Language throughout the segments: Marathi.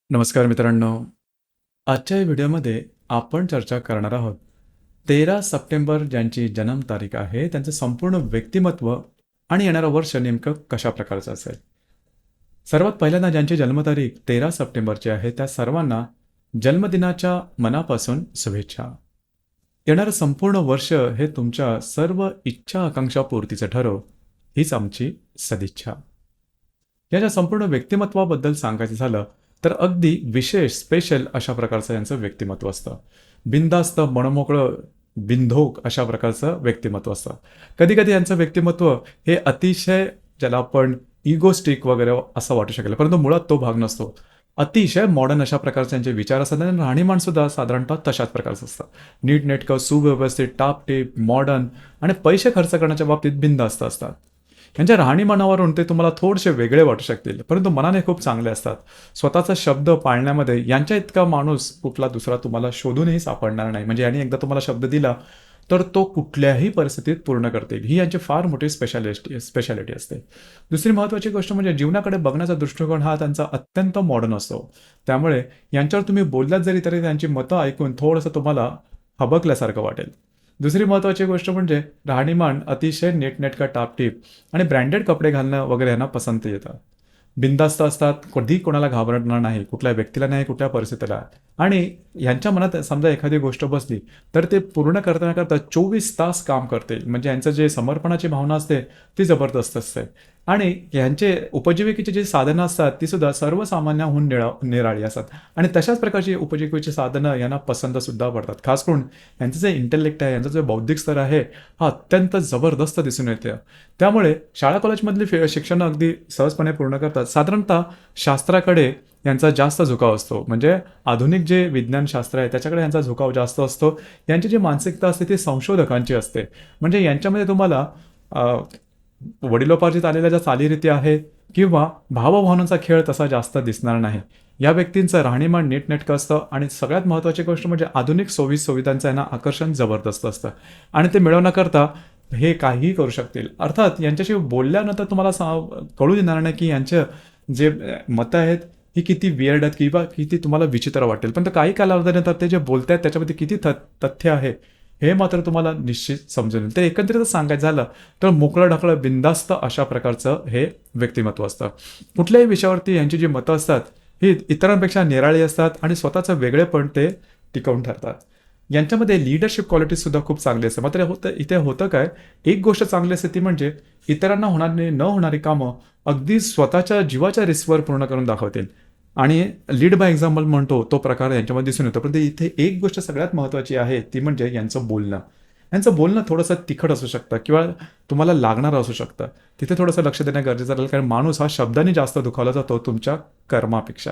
नमस्कार मित्रांनो. आजच्या या व्हिडिओमध्ये आपण चर्चा करणार आहोत 13 सप्टेंबर ज्यांची जन्मतारीख आहे त्यांचं संपूर्ण व्यक्तिमत्व आणि येणारं वर्ष नेमकं कशा प्रकारचं असेल. सर्वात पहिल्यांदा ज्यांची जन्मतारीख 13 सप्टेंबरची आहे त्या सर्वांना जन्मदिनाच्या मनापासून शुभेच्छा. येणारं संपूर्ण वर्ष हे तुमच्या सर्व इच्छा आकांक्षा पूर्तीचं ठरो हीच आमची सदिच्छा. याच्या संपूर्ण व्यक्तिमत्वाबद्दल सांगायचं झालं तर अगदी विशेष स्पेशल अशा प्रकारचं यांचं व्यक्तिमत्व असतं. बिनधास्त मनमोकळं बिनधोक अशा प्रकारचं व्यक्तिमत्व असतं. कधी कधी यांचं व्यक्तिमत्व हे अतिशय ज्याला आपण इगोस्टिक वगैरे असं वाटू शकेल, परंतु मुळात तो भाग नसतो. अतिशय मॉडर्न अशा प्रकारचे यांचे विचार असतात आणि राहणीमान सुद्धा साधारणतः तशाच प्रकारचं असतं. नीटनेटकं, सुव्यवस्थित, टापटीप, मॉडर्न आणि पैसे खर्च करण्याच्या बाबतीत बिनधास्त असतात. यांच्या राहणीमानावरून ते तुम्हाला थोडेसे वेगळे वाटू शकतील, परंतु मनाने खूप चांगले असतात. स्वतःचा शब्द पाळण्यामध्ये यांच्या इतका माणूस कुठला दुसरा तुम्हाला शोधूनही सापडणार नाही. म्हणजे यांनी एकदा तुम्हाला शब्द दिला तर तो कुठल्याही परिस्थितीत पूर्ण करतील. ही यांची फार मोठी स्पेशालिटी असते. दुसरी महत्त्वाची गोष्ट म्हणजे जीवनाकडे बघण्याचा दृष्टिकोन हा त्यांचा अत्यंत मॉडर्न असतो. त्यामुळे यांच्यावर तुम्ही बोललात जरी तरी त्यांची मतं ऐकून थोडंसं तुम्हाला हबकल्यासारखं वाटेल. दुसरी महत्त्वाची गोष्ट म्हणजे राहणीमान अतिशय नीटनेटका, टापटीप आणि ब्रँडेड कपडे घालणं वगैरे यांना पसंत येतं. बिनधास्त असतात, कधी कोणाला घाबरणार नाही, कुठल्या व्यक्तीला नाही, कुठल्या परिस्थितीला. आणि यांच्या मनात समजा एखादी गोष्ट बसली तर ते पूर्ण करता 24 तास काम करतील. म्हणजे यांचं जे समर्पणाची भावना असते ती जबरदस्त असते. आणि यांचे उपजीविकेची जी साधनं असतात ती सुद्धा सर्वसामान्याहून निराळी असतात. आणि तशाच प्रकारची उपजीविकेची साधनं यांना पसंत सुद्धा पडतात. खास करून यांचं जे इंटेलेक्ट आहे, यांचं जे बौद्धिक स्तर आहे हा अत्यंत जबरदस्त दिसून येते. त्यामुळे शाळा कॉलेजमधली शिक्षण अगदी सहजपणे पूर्ण करतात. साधारणतः शास्त्राकडे यांचा जास्त झुकाव असतो. म्हणजे आधुनिक जे विज्ञानशास्त्र आहे त्याच्याकडे यांचा झुकाव जास्त असतो. यांची जी मानसिकता असते ती संशोधकांची असते. म्हणजे यांच्यामध्ये तुम्हाला वडिलोपार्जित आलेल्या ज्या चालीरीती आहेत किंवा भावभावनांचा खेळ तसा जास्त दिसणार नाही. या व्यक्तींचं राहणीमान नीटनेटकं असतं आणि सगळ्यात महत्त्वाची गोष्ट म्हणजे आधुनिक सुविधांचं यांना आकर्षण जबरदस्त असतं. आणि ते मिळवण्याकरता हे काहीही करू शकतील. अर्थात यांच्याशी बोलल्यानंतर तुम्हाला कळू देणार नाही की यांचे जे मतं आहेत ही किती वियर्ड आहेत किंवा किती तुम्हाला विचित्र वाटेल. पण काही कालावधीनंतर ते जे बोलत आहेत त्याच्यामध्ये किती तथ्य आहे हे मात्र तुम्हाला निश्चित समजून येईल. तर एकंदरीत सांगायचं झालं तर मोकळं ढकळं बिनधास्त अशा प्रकारचं हे व्यक्तिमत्व असतं. कुठल्याही विषयावरती यांची जी मतं असतात ही इतरांपेक्षा निराळी असतात आणि स्वतःचं वेगळेपण ते टिकवून ठरतात. यांच्यामध्ये लिडरशिप क्वालिटी सुद्धा खूप चांगली असते. मात्र इथे होतं काय, एक गोष्ट चांगली असते ती म्हणजे इतरांना न होणारी कामं अगदी स्वतःच्या जीवाच्या रिस्कवर पूर्ण करून दाखवतील. आणि लीड बाय एक्झाम्पल म्हणतो तो प्रकार यांच्यामध्ये दिसून येतो. पण इथे एक गोष्ट सगळ्यात महत्त्वाची आहे ती म्हणजे यांचं बोलणं. यांचं बोलणं थोडंसं तिखट असू शकतं किंवा तुम्हाला लागणारं असू शकतं. तिथे थोडंसं लक्ष देणं गरजेचं राहील, कारण माणूस हा शब्दाने जास्त दुखावला जातो तुमच्या कर्मापेक्षा.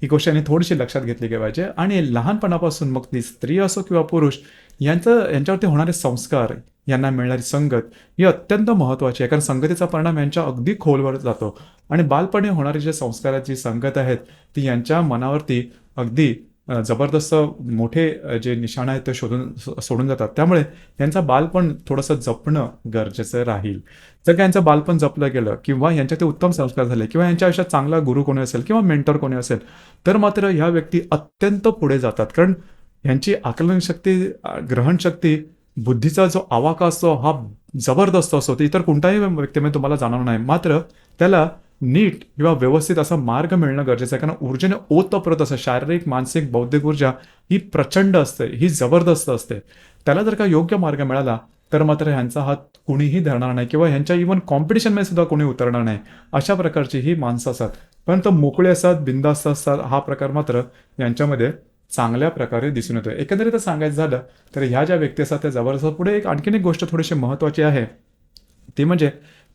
ही गोष्ट यांनी थोडीशी लक्षात घेतली पाहिजे. आणि लहानपणापासून मग ती स्त्री असो किंवा पुरुष यांच्यावरती होणारे संस्कार, यांना मिळणारी संगत ही अत्यंत महत्त्वाची आहे. कारण संगतीचा परिणाम यांच्या अगदी खोलवर जातो आणि बालपणी होणारी जे संस्काराची संगत आहेत ती यांच्या मनावरती अगदी जबरदस्त मोठे जे निशाण आहेत ते सोडून जातात. त्यामुळे यांचं बालपण थोडंसं जपणं गरजेचं राहील. जर का यांचं बालपण जपलं गेलं किंवा यांच्या ते उत्तम संस्कार झाले किंवा यांच्या आयुष्यात चांगला गुरु कोणी असेल किंवा मेंटर कोणी असेल तर मात्र ह्या व्यक्ती अत्यंत पुढे जातात. कारण यांची आकलनशक्ती, ग्रहणशक्ती, बुद्धीचा जो आवाका असतो हा जबरदस्त असतो. ते इतर कोणत्याही व्यक्तीमध्ये तुम्हाला जाणवणार नाही. मात्र त्याला नीट किंवा व्यवस्थित असा मार्ग मिळणं गरजेचं आहे. कारण ऊर्जेने ओतप्रत असं शारीरिक, मानसिक, बौद्धिक ऊर्जा ही प्रचंड असते, ही जबरदस्त असते. त्याला जर का योग्य मार्ग मिळाला तर मात्र ह्यांचा हात कुणीही धरणार नाही किंवा ह्यांच्या इव्हन कॉम्पिटिशनमध्ये सुद्धा कोणी उतरणार नाही. अशा प्रकारची ही माणसं असतात. पण मोकळे असतात, बिनधास्त असतात. हा प्रकार मात्र यांच्यामध्ये चांगल्या प्रकारे दिसून येतो. एकंदरीत सांगायचं झालं तर ह्या ज्या व्यक्ती असतात त्या जबरदस्त. पुढे आणखीन एक गोष्ट थोडीशी महत्त्वाची आहे ती म्हणजे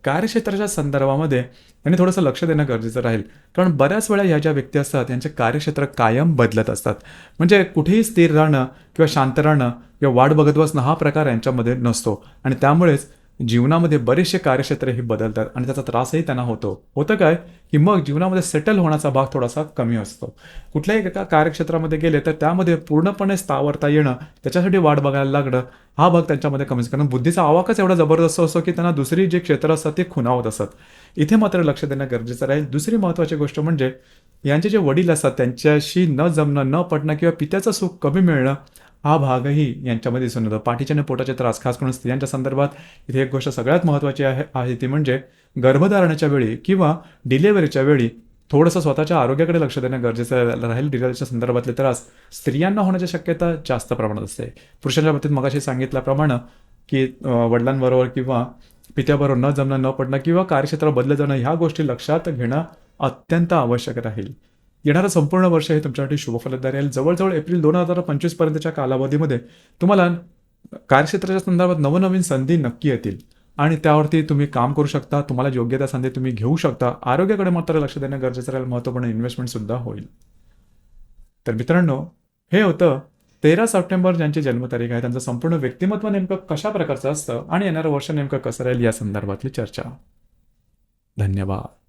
कार्यक्षेत्राच्या संदर्भामध्ये यांनी थोडंसं लक्ष देणं गरजेचं राहील. कारण बऱ्याच वेळा ह्या ज्या व्यक्ती असतात यांचे कार्यक्षेत्र कायम बदलत असतात. म्हणजे कुठेही स्थिर राहणं किंवा शांत राहणं किंवा वाट बघत बसणं हा प्रकार यांच्यामध्ये नसतो. आणि त्यामुळेच जीवनामध्ये बरेचसे कार्यक्षेत्र हे बदलतात आणि त्याचा त्रासही त्यांना होतो. होतं काय, की मग जीवनामध्ये सेटल होण्याचा भाग थोडासा कमी असतो. कुठल्याही एका कार्यक्षेत्रामध्ये गेले तर त्यामध्ये पूर्णपणे स्थावरता येणं, त्याच्यासाठी वाट बघायला लागणं, हा भाग त्यांच्यामध्ये कमीच. कारण बुद्धीचा आवाकच एवढा जबरदस्त असतो, की त्यांना दुसरी जी क्षेत्र असतात ते खुणावत असतात. इथे मात्र लक्ष देणं गरजेचं राहील. दुसरी महत्त्वाची गोष्ट म्हणजे यांचे जे वडील असतात त्यांच्याशी न जमणं, न पटणं किंवा पित्याचं सुख कमी मिळणं, हा भागही यांच्यामध्ये दिसून येतो. पाठीचे आणि पोटाचे त्रास, खास करून स्त्रियांच्या संदर्भात इथे एक गोष्ट सगळ्यात महत्त्वाची आहे ती म्हणजे गर्भधारणेच्या वेळी किंवा डिलिव्हरीच्या वेळी थोडंसं स्वतःच्या आरोग्याकडे लक्ष देणं गरजेचं राहील. डिलिव्हरीच्या संदर्भातले त्रास स्त्रियांना होण्याची शक्यता जास्त प्रमाणात असते. पुरुषांच्या बाबतीत मगाशी सांगितल्याप्रमाणे की वडिलांबरोबर किंवा पित्याबरोबर न जमणं, न पडणं किंवा कार्यक्षेत्र बदललं जाणं, ह्या गोष्टी लक्षात घेणं अत्यंत आवश्यक राहील. येणारं संपूर्ण वर्ष हे तुमच्यासाठी शुभफलदायी राहील. जवळजवळ एप्रिल 2025 पर्यंतच्या कालावधीमध्ये तुम्हाला कार्यक्षेत्राच्या संदर्भात नवनवीन संधी नक्की येतील आणि त्यावरती तुम्ही काम करू शकता. तुम्हाला योग्य त्या संधी तुम्ही घेऊ शकता. आरोग्याकडे मात्र लक्ष देणं गरजेचं राहील. महत्त्वपूर्ण इन्व्हेस्टमेंट सुद्धा होईल. तर मित्रांनो, हे होतं 13 सप्टेंबर ज्यांची जन्मतारीख आहे त्यांचं संपूर्ण व्यक्तिमत्व नेमकं कशा प्रकारचं असतं आणि येणारं वर्ष नेमकं कसं राहील या संदर्भातली चर्चा. धन्यवाद.